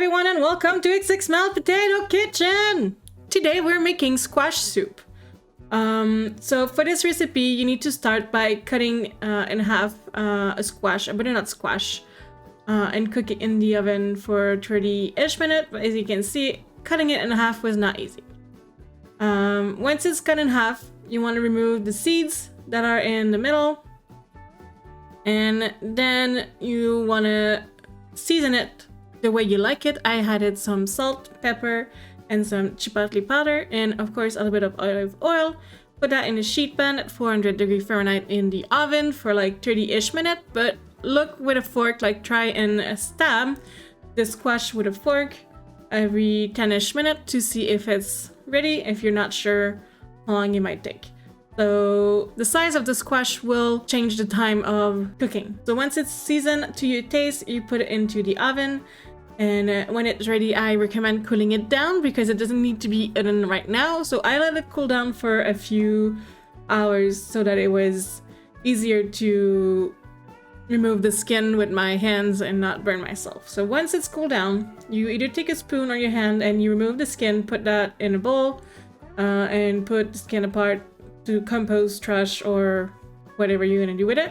everyone and welcome to xxMelle Potato Kitchen! Today we're making squash soup. So for this recipe you need to start by cutting in half a squash, a butternut squash, and cook it in the oven for 30-ish minutes. But as you can see, cutting it in half was not easy. Once it's cut in half, you want to remove the seeds that are in the middle, and then you want to season it the way you like it. I added some salt, pepper, and some chipotle powder, and of course a little bit of olive oil. Put that in a sheet pan at 400°F in the oven for like 30-ish minutes. But look with a fork, like try and stab the squash with a fork every 10-ish minutes to see if it's ready, if you're not sure how long it might take. So the size of the squash will change the time of cooking. So once it's seasoned to your taste, you put it into the oven. And when it's ready, I recommend cooling it down because it doesn't need to be eaten right now. So I let it cool down for a few hours so that it was easier to remove the skin with my hands and not burn myself. So once it's cooled down, you either take a spoon or your hand and you remove the skin, put that in a bowl, and put the skin apart to compost, trash, or whatever you're gonna do with it.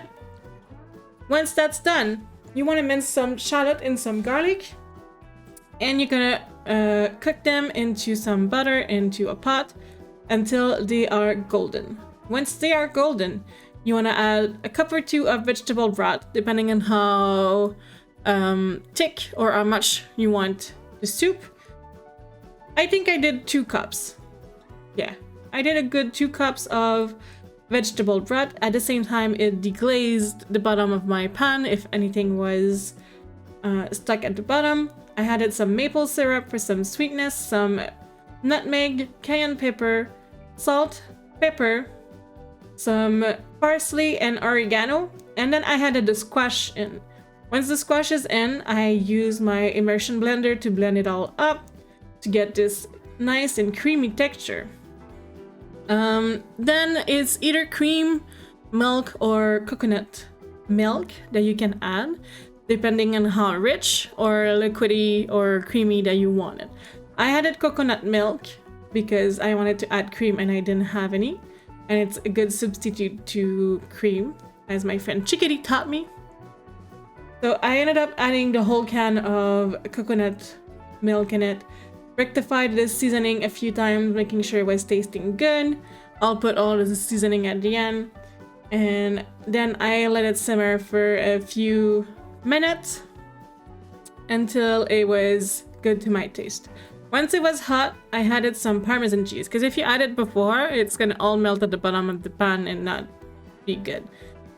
Once that's done, you want to mince some shallot and some garlic, and you're gonna cook them into some butter into a pot until they are golden. Once they are golden, you want to add a cup or two of vegetable broth, depending on how thick or how much you want the soup. I think I did 2 cups. Yeah, I did a good 2 cups of vegetable broth. At the same time, it deglazed the bottom of my pan if anything was stuck at the bottom. I added some maple syrup for some sweetness, some nutmeg, cayenne pepper, salt, pepper, some parsley and oregano, and then I added the squash in. Once the squash is in, I use my immersion blender to blend it all up to get this nice and creamy texture. Then it's either cream, milk, or coconut milk that you can add, depending on how rich or liquidy or creamy that you want it. I added coconut milk because I wanted to add cream and I didn't have any, and it's a good substitute to cream, as my friend Chickadee taught me. So I ended up adding the whole can of coconut milk in it. Rectified this seasoning a few times, making sure it was tasting good. I'll put all of the seasoning at the end, and then I let it simmer for a few minutes until it was good to my taste. Once it was hot, I added some Parmesan cheese, because if you add it before, it's gonna all melt at the bottom of the pan and not be good.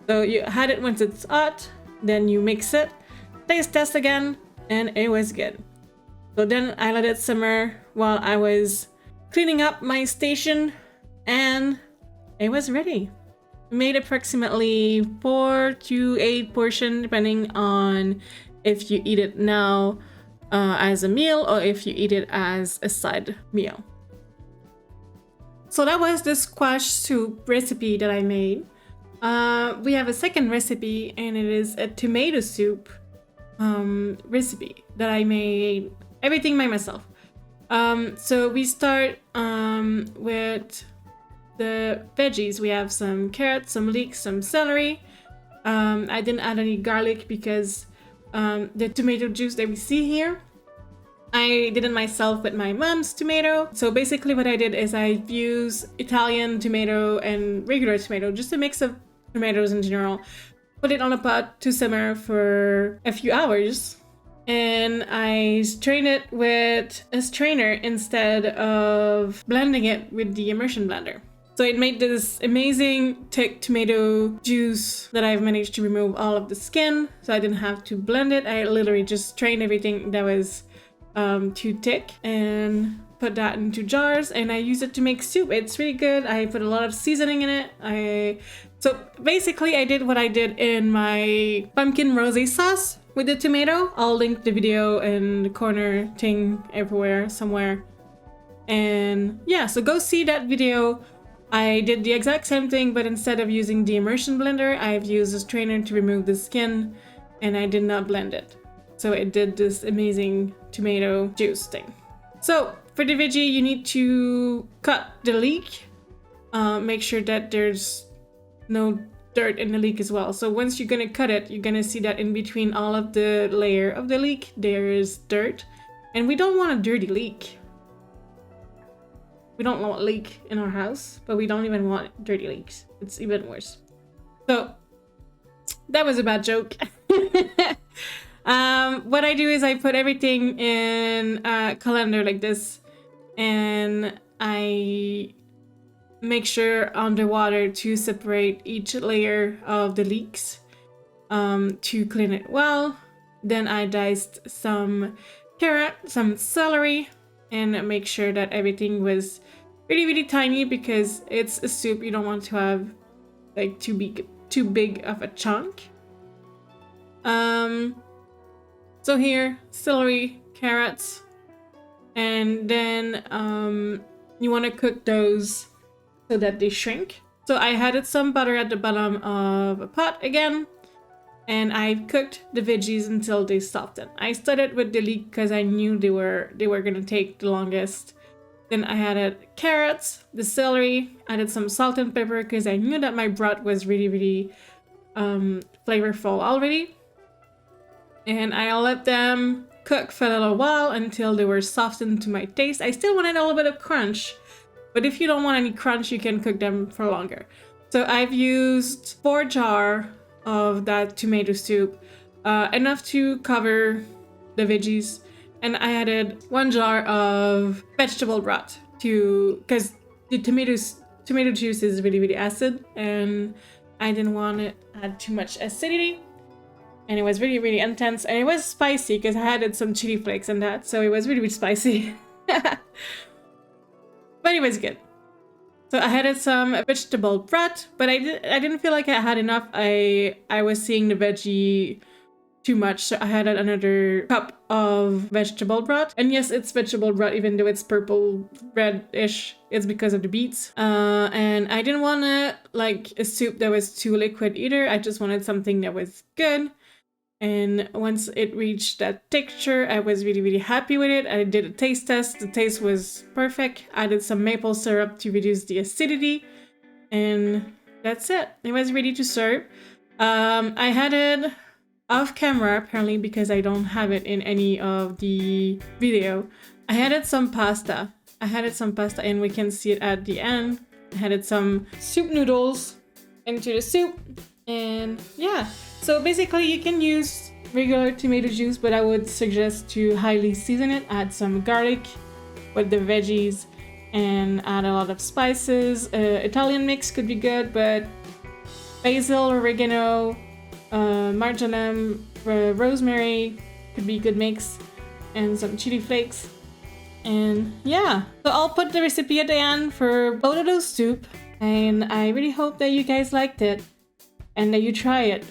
So you add it once it's hot, then you mix it, taste test again, and it was good. So then I let it simmer while I was cleaning up my station, and it was ready. Made approximately 4 to 8 portions, depending on if you eat it now as a meal or if you eat it as a side meal. So that was the squash soup recipe that I made. We have a second recipe, and it is a tomato soup recipe that I made everything by myself. So we start with the veggies. We have some carrots, some leeks, some celery. I didn't add any garlic because the tomato juice that we see here, I did it myself with my mom's tomato. So basically what I did is I used Italian tomato and regular tomato, just a mix of tomatoes in general. Put it on a pot to simmer for a few hours. And I strain it with a strainer instead of blending it with the immersion blender. So it made this amazing thick tomato juice that I've managed to remove all of the skin, so I didn't have to blend it. I literally just strained everything that was too thick and put that into jars, and I use it to make soup. It's really good. I put a lot of seasoning in it. So basically I did what I did in my pumpkin rosé sauce with the tomato. I'll link the video in the corner thing everywhere, somewhere. And yeah, so go see that video. I did the exact same thing, but instead of using the immersion blender, I've used a strainer to remove the skin, and I did not blend it. So it did this amazing tomato juice thing. So for the veggie, you need to cut the leek. Make sure that there's no dirt in the leek as well. So once you're gonna cut it, you're gonna see that in between all of the layer of the leek, there is dirt. And we don't want a dirty leek. We don't want leek in our house, but we don't even want dirty leeks. It's even worse. So that was a bad joke. What I do is I put everything in a colander like this, and I make sure underwater to separate each layer of the leeks to clean it well. Then I diced some carrot, some celery, and make sure that everything was really tiny because it's a soup. You don't want to have like too big of a chunk. So here, celery, carrots, and then you want to cook those so that they shrink. So I added some butter at the bottom of a pot again, and I cooked the veggies until they softened. I started with the leek because I knew they were gonna take the longest. Then I added carrots, the celery, added some salt and pepper because I knew that my broth was really flavorful already. And I let them cook for a little while until they were softened to my taste. I still wanted a little bit of crunch, but if you don't want any crunch, you can cook them for longer. So I've used 4 jars of that tomato soup, enough to cover the veggies. And I added 1 jar of vegetable broth because the tomato juice is really acid, and I didn't want to add too much acidity. And it was really intense, and it was spicy because I added some chili flakes and that, so it was really spicy. But it was good. So I added some vegetable broth, but I didn't feel like I had enough. I was seeing the veggie too much, so I added another cup of vegetable broth. And yes, it's vegetable broth, even though it's purple red-ish. It's because of the beets. And I didn't want like a soup that was too liquid either. I just wanted something that was good. And once it reached that texture, I was really happy with it. I did a taste test. The taste was perfect. Added some maple syrup to reduce the acidity. And that's it. It was ready to serve. I had it off camera apparently because I don't have it in any of the video. I added some pasta. And we can see it at the end. I added some soup noodles into the soup. And yeah. So basically you can use regular tomato juice, but I would suggest to highly season it. Add some garlic with the veggies and add a lot of spices. Italian mix could be good, but basil, oregano, marjoram, rosemary could be a good mix, and some chili flakes. And yeah, so I'll put the recipe at the end for both of those soup, and I really hope that you guys liked it and that you try it.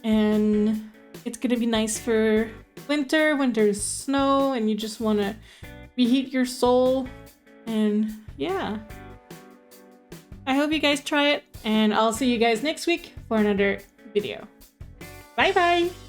And it's gonna be nice for winter when there's snow and you just want to reheat your soul. And yeah, I hope you guys try it, and I'll see you guys next week for another video. Bye bye!